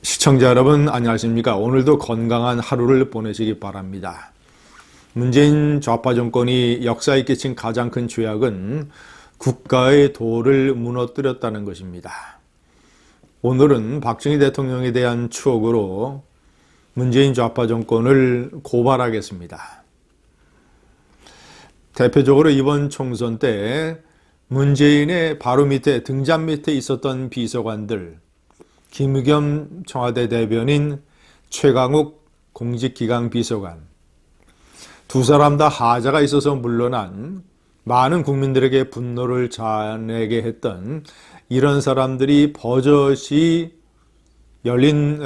시청자 여러분 안녕하십니까? 오늘도 건강한 하루를 보내시기 바랍니다. 문재인 좌파 정권이 역사에 끼친 가장 큰 죄악은 국가의 도를 무너뜨렸다는 것입니다. 오늘은 박정희 대통령에 대한 추억으로 문재인 좌파 정권을 고발하겠습니다. 대표적으로 이번 총선 때 문재인의 바로 밑에 등잔 밑에 있었던 비서관들, 김의겸 청와대 대변인, 최강욱 공직기강 비서관, 두 사람 다 하자가 있어서 물러난 많은 국민들에게 분노를 자아내게 했던 이런 사람들이 버젓이 열린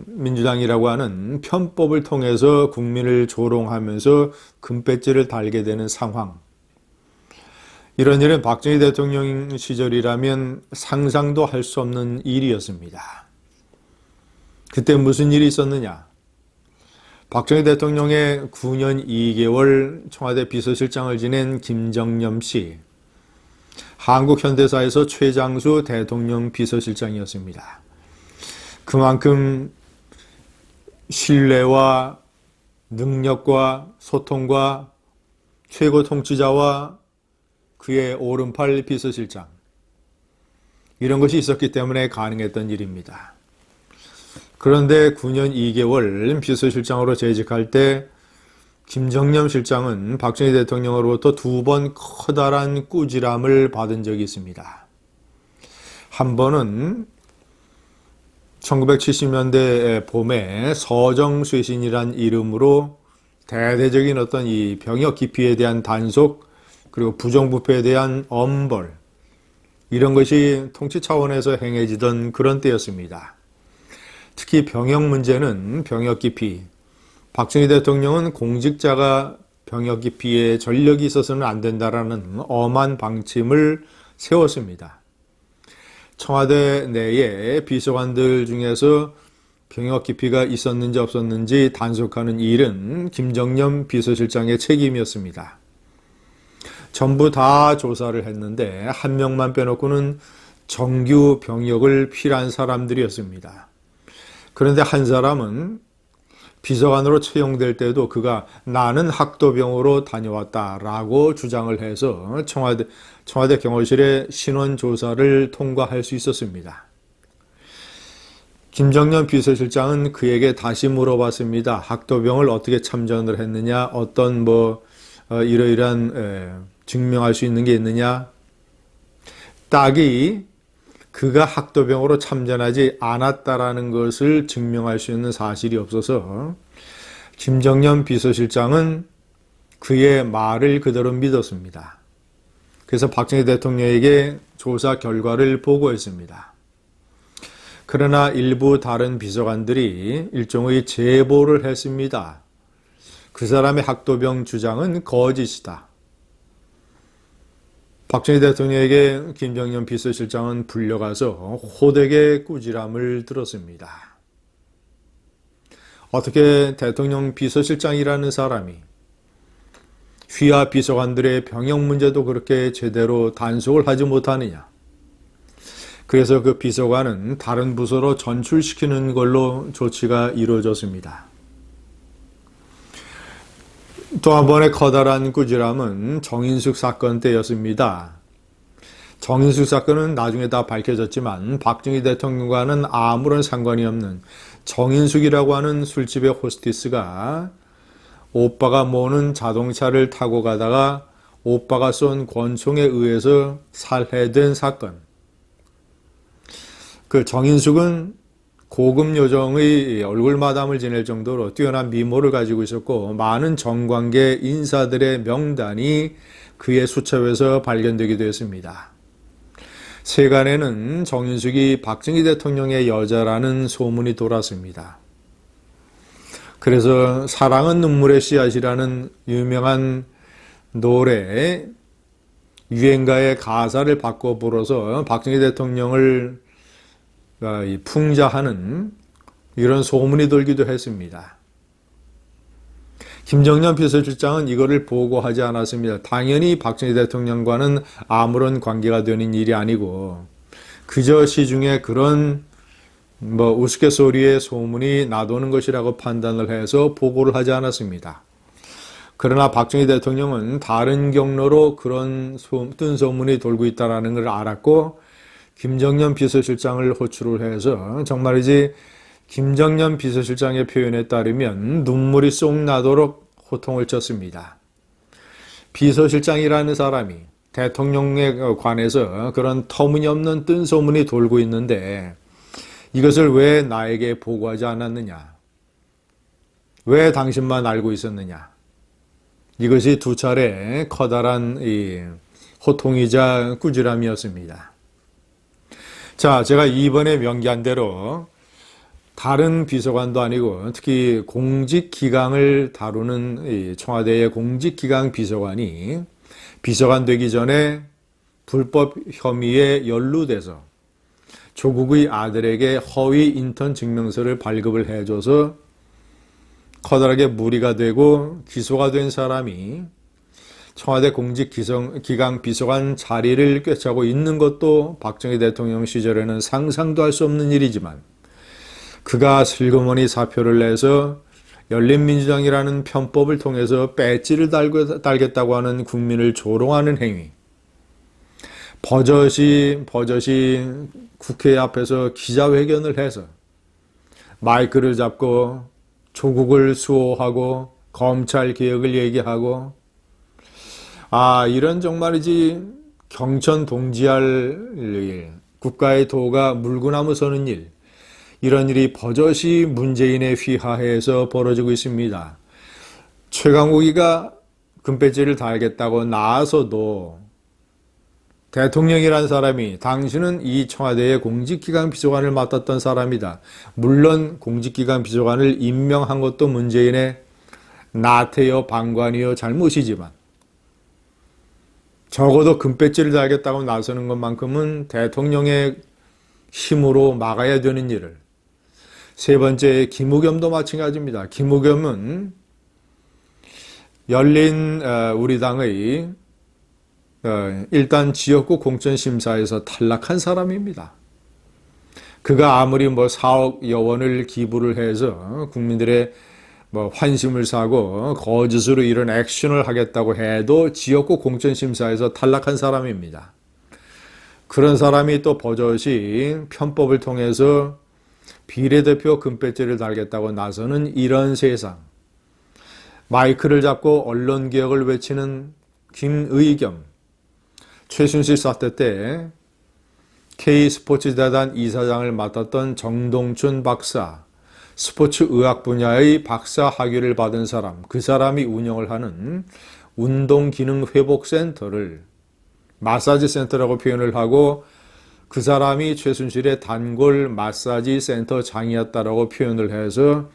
민주당이라고 하는 편법을 통해서 국민을 조롱하면서 금배지를 달게 되는 상황. 이런 일은 박정희 대통령 시절이라면 상상도 할 수 없는 일이었습니다. 그때 무슨 일이 있었느냐? 박정희 대통령의 9년 2개월 청와대 비서실장을 지낸 김정념 씨, 한국 현대사에서 최장수 대통령 비서실장이었습니다. 그만큼 신뢰와 능력과 소통과 최고 통치자와 그의 오른팔 비서실장, 이런 것이 있었기 때문에 가능했던 일입니다. 그런데 9년 2개월 비서실장으로 재직할 때 김정념 실장은 박정희 대통령으로부터 2번 커다란 꾸지람을 받은 적이 있습니다. 한 번은 1970년대 봄에 서정쇄신이란 이름으로 대대적인 어떤 이 병역 기피에 대한 단속, 그리고 부정부패에 대한 엄벌, 이런 것이 통치 차원에서 행해지던 그런 때였습니다. 특히 병역 문제는 병역 기피, 박정희 대통령은 공직자가 병역 기피에 전력이 있어서는 안 된다라는 엄한 방침을 세웠습니다. 청와대 내에 비서관들 중에서 병역 기피가 있었는지 없었는지 단속하는 일은 김정념 비서실장의 책임이었습니다. 전부 다 조사를 했는데 한 명만 빼놓고는 정규 병역을 필요한 사람들이었습니다. 그런데 한 사람은 비서관으로 채용될 때도 그가 나는 학도병으로 다녀왔다라고 주장을 해서 청와대 경호실의 신원 조사를 통과할 수 있었습니다. 김정년 비서실장은 그에게 다시 물어봤습니다. 학도병을 어떻게 참전을 했느냐, 어떤 이러이러한 증명할 수 있는 게 있느냐. 딱이 그가 학도병으로 참전하지 않았다라는 것을 증명할 수 있는 사실이 없어서 김정년 비서실장은 그의 말을 그대로 믿었습니다. 그래서 박정희 대통령에게 조사 결과를 보고했습니다. 그러나 일부 다른 비서관들이 일종의 제보를 했습니다. 그 사람의 학도병 주장은 거짓이다. 박정희 대통령에게 김정년 비서실장은 불려가서 호되게 꾸지람을 들었습니다. 어떻게 대통령 비서실장이라는 사람이 휘하 비서관들의 병역 문제도 그렇게 제대로 단속을 하지 못하느냐. 그래서 그 비서관은 다른 부서로 전출시키는 걸로 조치가 이루어졌습니다. 또 한 번의 커다란 꾸지람은 정인숙 사건 때였습니다. 정인숙 사건은 나중에 다 밝혀졌지만 박정희 대통령과는 아무런 상관이 없는 정인숙이라고 하는 술집의 호스티스가 오빠가 모는 자동차를 타고 가다가 오빠가 쏜 권총에 의해서 살해된 사건. 그 정인숙은 고급 요정의 얼굴 마담을 지낼 정도로 뛰어난 미모를 가지고 있었고 많은 정관계 인사들의 명단이 그의 수첩에서 발견되기도 했습니다. 세간에는 정인숙이 박정희 대통령의 여자라는 소문이 돌았습니다. 그래서 사랑은 눈물의 씨앗이라는 유명한 노래 유행가의 가사를 바꿔 불어서 박정희 대통령을 풍자하는 이런 소문이 돌기도 했습니다. 김정년 비서실장은 이거를 보고하지 않았습니다. 당연히 박정희 대통령과는 아무런 관계가 되는 일이 아니고 그저 시중에 그런 우스갯소리의 소문이 나도는 것이라고 판단을 해서 보고를 하지 않았습니다. 그러나 박정희 대통령은 다른 경로로 그런 뜬 소문이 돌고 있다는 걸 알았고 김정년 비서실장을 호출을 해서 정말이지 김정년 비서실장의 표현에 따르면 눈물이 쏙 나도록 호통을 쳤습니다. 비서실장이라는 사람이 대통령에 관해서 그런 터무니없는 뜬 소문이 돌고 있는데 이것을 왜 나에게 보고하지 않았느냐? 왜 당신만 알고 있었느냐? 이것이 두 차례 커다란 호통이자 꾸지람이었습니다. 자, 제가 이번에 명기한 대로 다른 비서관도 아니고 특히 공직기강을 다루는 청와대의 공직기강 비서관이 비서관 되기 전에 불법 혐의에 연루돼서 조국의 아들에게 허위 인턴 증명서를 발급을 해줘서 커다랗게 물의가 되고 기소가 된 사람이 청와대 공직기강 비서관 자리를 꿰차고 있는 것도 박정희 대통령 시절에는 상상도 할 수 없는 일이지만 그가 슬그머니 사표를 내서 열린민주당이라는 편법을 통해서 배지를 달겠다고 하는 국민을 조롱하는 행위, 버젓이 국회 앞에서 기자회견을 해서 마이크를 잡고 조국을 수호하고 검찰 개혁을 얘기하고 이런 정말이지 경천 동지할 일, 국가의 도가 물구나무 서는 일, 이런 일이 버젓이 문재인의 휘하에서 벌어지고 있습니다. 최강욱이가 금배지를 달겠다고 나와서도 대통령이란 사람이 당신은 이 청와대의 공직기강 비서관을 맡았던 사람이다. 물론 공직기강 비서관을 임명한 것도 문재인의 나태여 방관이여 잘못이지만 적어도 금배지를 달겠다고 나서는 것만큼은 대통령의 힘으로 막아야 되는 일을. 세 번째, 김우겸도 마찬가지입니다. 김우겸은 열린 우리 당의 일단 지역구 공천심사에서 탈락한 사람입니다. 그가 아무리 4억여 원을 기부를 해서 국민들의 환심을 사고 거짓으로 이런 액션을 하겠다고 해도 지역구 공천심사에서 탈락한 사람입니다. 그런 사람이 또 버젓이 편법을 통해서 비례대표 금배지를 달겠다고 나서는 이런 세상. 마이크를 잡고 언론개혁을 외치는 김의겸. 최순실 사태 때 K스포츠재단 이사장을 맡았던 정동춘 박사, 스포츠의학 분야의 박사 학위를 받은 사람, 그 사람이 운영을 하는 운동기능회복센터를 마사지 센터라고 표현을 하고 그 사람이 최순실의 단골 마사지 센터 장이었다라고 표현을 해서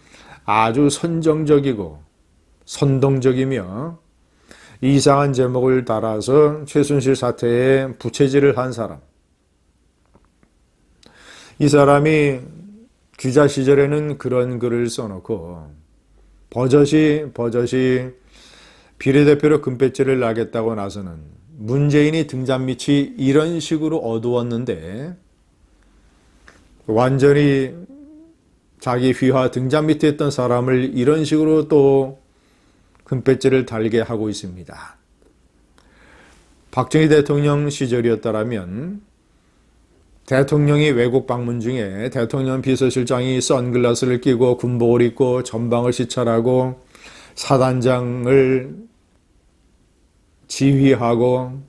아주 선정적이고 선동적이며 이상한 제목을 달아서 최순실 사태에 부채질을 한 사람. 이 사람이 기자 시절에는 그런 글을 써놓고 버젓이 비례대표로 금배지를 나겠다고 나서는 문재인이 등잔 밑이 이런 식으로 어두웠는데 완전히 자기 휘하 등잔 밑에 있던 사람을 이런 식으로 또 금배지를 달게 하고 있습니다. 박정희 대통령 시절이었다면 대통령이 외국 방문 중에 대통령 비서실장이 선글라스를 끼고 군복을 입고 전방을 시찰하고 사단장을 지휘하고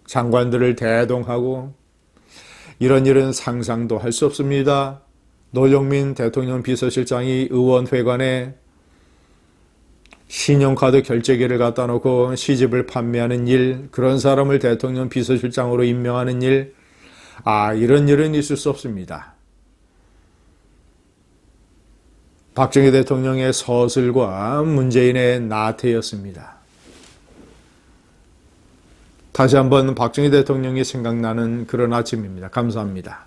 장관들을 대동하고 이런 일은 상상도 할 수 없습니다. 노정민 대통령 비서실장이 의원회관에 신용카드 결제기를 갖다 놓고 시집을 판매하는 일, 그런 사람을 대통령 비서실장으로 임명하는 일, 이런 일은 있을 수 없습니다. 박정희 대통령의 서슬과 문재인의 나태였습니다. 다시 한번 박정희 대통령이 생각나는 그런 아침입니다. 감사합니다.